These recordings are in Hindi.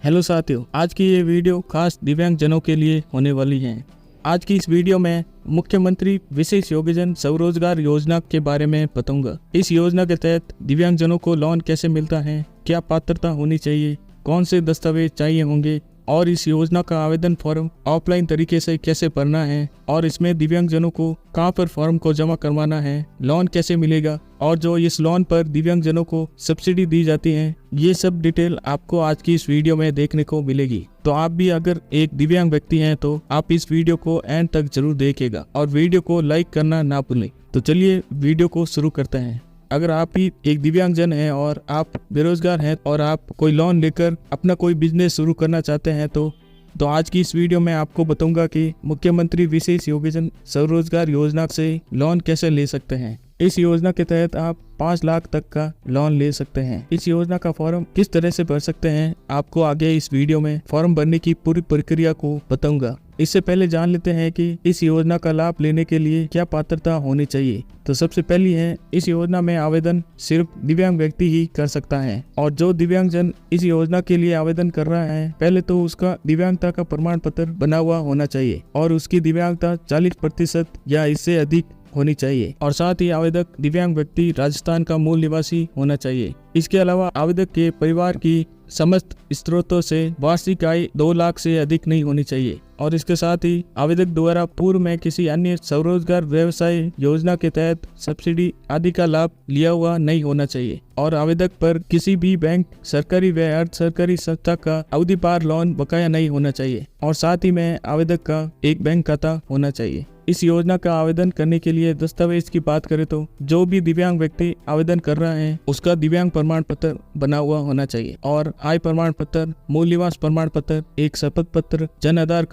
हेलो साथियों, आज की ये वीडियो खास दिव्यांग जनों के लिए होने वाली है। आज की इस वीडियो में मुख्यमंत्री विशेष योगजन स्वरोजगार योजना के बारे में बताऊंगा। इस योजना के तहत दिव्यांग जनों को लोन कैसे मिलता है, क्या पात्रता होनी चाहिए, कौन से दस्तावेज चाहिए होंगे और इस योजना का आवेदन फॉर्म ऑफलाइन तरीके से कैसे भरना है और इसमें दिव्यांग जनों को कहां पर फॉर्म को जमा करवाना है, लोन कैसे मिलेगा और जो इस लोन पर दिव्यांग जनों को सब्सिडी दी जाती है, ये सब डिटेल आपको आज की इस वीडियो में देखने को मिलेगी। तो आप भी अगर एक दिव्यांग व्यक्ति हैं तो आप इस वीडियो को एंड तक जरूर देखिएगा और वीडियो को लाइक करना ना भूलें। तो चलिए वीडियो को शुरू करते हैं। अगर आप ही एक दिव्यांगजन हैं और आप बेरोजगार हैं और आप कोई लोन लेकर अपना कोई बिजनेस शुरू करना चाहते हैं तो आज की इस वीडियो में आपको बताऊंगा कि मुख्यमंत्री विशेष योगजन स्वरोजगार योजना से लोन कैसे ले सकते हैं। इस योजना के तहत आप 5 लाख तक का लोन ले सकते हैं। इस योजना का फॉर्म किस तरह से भर सकते हैं, आपको आगे इस वीडियो में फॉर्म भरने की पूरी प्रक्रिया को बताऊंगा। इससे पहले जान लेते हैं कि इस योजना का लाभ लेने के लिए क्या पात्रता होनी चाहिए। तो सबसे पहली है, इस योजना में आवेदन सिर्फ दिव्यांग व्यक्ति ही कर सकता है और जो दिव्यांगजन इस योजना के लिए आवेदन कर रहा है, पहले तो उसका दिव्यांगता का प्रमाण पत्र बना हुआ होना चाहिए और उसकी दिव्यांगता 40% या इससे अधिक होनी चाहिए और साथ ही आवेदक दिव्यांग व्यक्ति राजस्थान का मूल निवासी होना चाहिए। इसके अलावा आवेदक के परिवार की समस्त स्रोतों से वार्षिक आय 2 लाख से अधिक नहीं होनी चाहिए और इसके साथ ही आवेदक द्वारा पूर्व में किसी अन्य स्वरोजगार व्यवसाय योजना के तहत सब्सिडी आदि का लाभ लिया हुआ नहीं होना चाहिए और आवेदक पर किसी भी बैंक, सरकारी व अर्ध सरकारी संस्था का अवधि पार लोन बकाया नहीं होना चाहिए और साथ ही में आवेदक का एक बैंक खाता होना चाहिए। इस योजना का आवेदन करने के लिए दस्तावेज की बात करें तो जो भी दिव्यांग व्यक्ति आवेदन कर रहा है उसका दिव्यांग प्रमाण पत्र बना हुआ होना चाहिए और आय प्रमाण पत्र, मूल निवास प्रमाण पत्र, एक शपथ पत्र, जन Aadhaar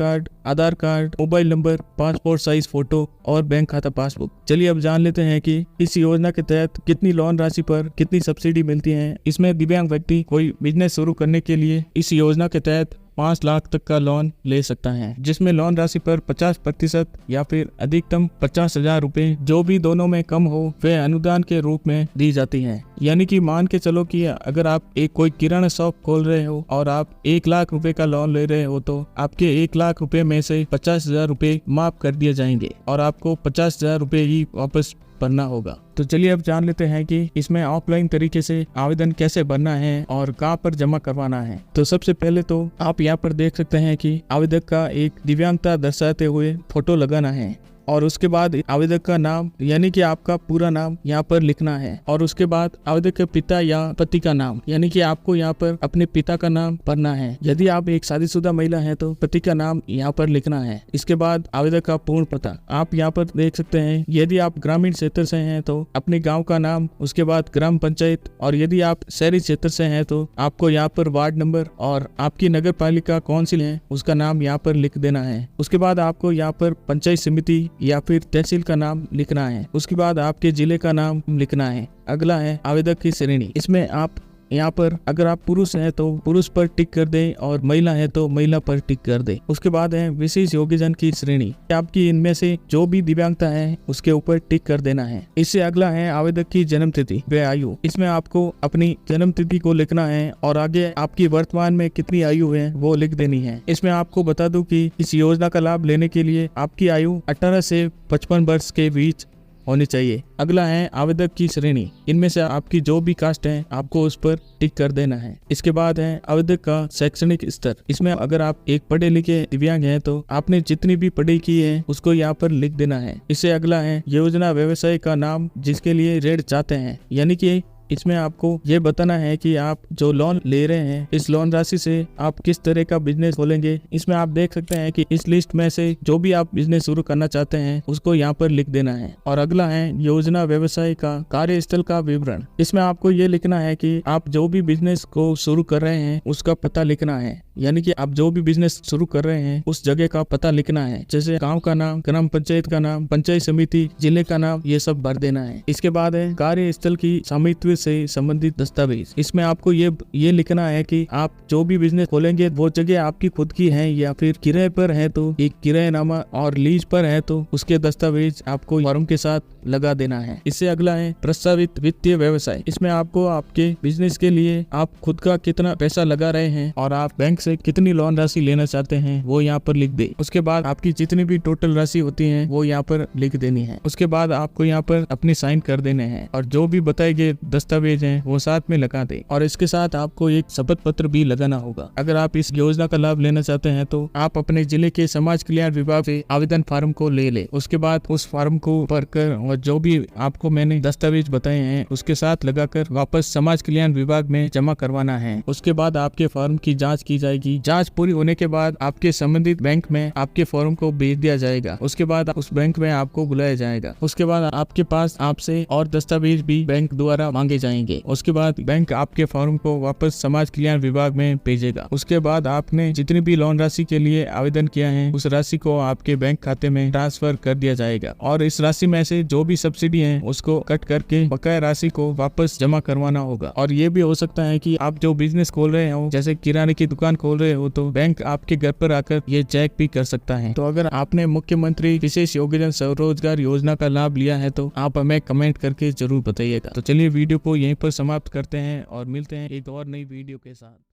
card, mobile number, passport size photo और बैंक खाता पासबुक। चलिए अब जान लेते हैं कि इस योजना के तहत कितनी लोन राशि पर कितनी सब्सिडी मिलती है। इसमें दिव्यांग व्यक्ति कोई बिजनेस शुरू करने के लिए इस योजना के तहत 5 लाख तक का लोन ले सकता है, जिसमें लोन राशि पर 50% या फिर अधिकतम 50,000 रुपए, जो भी दोनों में कम हो, वे अनुदान के रूप में दी जाती है। यानी कि मान के चलो कि अगर आप एक कोई किराना शॉप खोल रहे हो और आप 1 लाख रुपए का लोन ले रहे हो तो आपके 1 लाख रुपए में से 50,000 रुपए माफ कर दिए जाएंगे और आपको 50,000 रुपए ही वापस भरना होगा। तो चलिए अब जान लेते हैं कि इसमें ऑफलाइन तरीके से आवेदन कैसे भरना है और कहां पर जमा करवाना है। तो सबसे पहले तो आप यहां पर देख सकते हैं कि आवेदक का एक दिव्यांगता दर्शाते हुए फोटो लगाना है और उसके बाद आवेदक का नाम यानी कि आपका पूरा नाम यहाँ पर लिखना है और उसके बाद आवेदक के पिता या पति का नाम यानी कि आपको यहाँ पर अपने पिता का नाम भरना है। यदि आप एक शादीशुदा महिला हैं तो पति का नाम यहाँ पर लिखना है। इसके बाद आवेदक का पूर्ण पता आप यहाँ पर देख सकते हैं। यदि आप ग्रामीण क्षेत्र से हैं तो अपने गाँव का नाम, उसके बाद ग्राम पंचायत और यदि आप शहरी क्षेत्र से हैं तो आपको यहाँ पर वार्ड नंबर और आपकी नगर पालिका कौंसिल है उसका नाम यहाँ पर लिख देना है। उसके बाद आपको यहाँ पर पंचायत समिति या फिर तहसील का नाम लिखना है। उसके बाद आपके जिले का नाम लिखना है। अगला है आवेदक की श्रेणी। इसमें आप यहाँ पर अगर आप पुरुष हैं तो पुरुष पर टिक कर दें और महिला है तो महिला पर टिक कर दें। उसके बाद है विशेष योग्यजन की श्रेणी। आपकी इनमें से जो भी दिव्यांगता है उसके ऊपर टिक कर देना है। इससे अगला है आवेदक की जन्म तिथि व आयु। इसमें आपको अपनी जन्म तिथि को लिखना है और आगे आपकी वर्तमान में कितनी आयु है वो लिख देनी है। इसमें आपको बता दूं कि इस योजना का लाभ लेने के लिए आपकी आयु 18 से 55 वर्ष के बीच होनी चाहिए। अगला है आवेदक की श्रेणी। इनमें से आपकी जो भी कास्ट है आपको उस पर टिक कर देना है। इसके बाद है आवेदक का शैक्षणिक स्तर। इसमें अगर आप एक पढ़े लिखे दिव्यांग हैं तो आपने जितनी भी पढ़ाई की है उसको यहाँ पर लिख देना है। इससे अगला है योजना व्यवसाय का नाम जिसके लिए ऋण चाहते हैं, यानी कि इसमें आपको ये बताना है कि आप जो लोन ले रहे हैं इस लोन राशि से आप किस तरह का बिजनेस खोलेंगे। इसमें आप देख सकते हैं कि इस लिस्ट में से जो भी आप बिजनेस शुरू करना चाहते हैं उसको यहाँ पर लिख देना है। और अगला है योजना व्यवसाय का कार्यस्थल का विवरण। इसमें आपको ये लिखना है कि आप जो भी बिजनेस को शुरू कर रहे हैं उसका पता लिखना है, यानी कि आप जो भी बिजनेस शुरू कर रहे हैं उस जगह का पता लिखना है, जैसे गांव का नाम, ग्राम पंचायत का नाम, पंचायत समिति, जिले का नाम, ये सब भर देना है। इसके बाद है कार्यस्थल की स्वामित्व बिजनेस से संबंधित दस्तावेज। इसमें आपको ये लिखना है कि आप जो भी बिजनेस खोलेंगे वो जगह आपकी खुद की है या फिर किराए पर है तो एक किराएनामा, और लीज पर है तो उसके दस्तावेज आपको फॉर्म के साथ लगा देना है। इससे अगला है प्रस्तावित वित्तीय व्यवसाय। इसमें आपको आपके बिजनेस के लिए आप खुद का कितना पैसा लगा रहे हैं और आप बैंक से कितनी लोन राशि लेना चाहते हैं वो यहाँ पर लिख दे। उसके बाद आपकी जितनी भी टोटल राशि होती है वो यहाँ पर लिख देनी है। उसके बाद आपको यहाँ पर अपनी साइन कर देने हैं और जो भी बताए गए दस्तावेज हैं वो साथ में लगा दे। और इसके साथ आपको एक शपथ पत्र भी लगाना होगा। अगर आप इस योजना का लाभ लेना चाहते हैं तो आप अपने जिले के समाज कल्याण विभाग से आवेदन फार्म को ले ले। उसके बाद उस फार्म को भरकर और जो भी आपको मैंने दस्तावेज बताए हैं उसके साथ लगाकर वापस समाज कल्याण विभाग में जमा करवाना है। उसके बाद आपके फॉर्म की जांच की जाएगी। जांच पूरी होने के बाद आपके संबंधित बैंक में आपके फॉर्म को भेज दिया जाएगा। उसके बाद उस बैंक में आपको बुलाया जाएगा। उसके बाद आपके पास आपसे और दस्तावेज भी बैंक द्वारा मांगे जाएंगे। उसके बाद बैंक आपके फॉर्म को वापस समाज कल्याण विभाग में भेजेगा। उसके बाद आपने जितनी भी लोन राशि के लिए आवेदन किया है उस राशि को आपके बैंक खाते में ट्रांसफर कर दिया जाएगा और इस राशि में से जो भी सब्सिडी है उसको कट करके बकाया राशि को वापस जमा करवाना होगा। और ये भी हो सकता है कि आप जो बिजनेस खोल रहे हो, जैसे किराने की दुकान खोल रहे हो, तो बैंक आपके घर पर आकर ये चेक भी कर सकता है। तो अगर आपने मुख्यमंत्री विशेष योगदान स्वरोजगार योजना का लाभ लिया है तो आप हमें कमेंट करके जरूर बताइएगा। तो चलिए वीडियो को यहीं पर समाप्त करते हैं और मिलते हैं एक और नई वीडियो के साथ।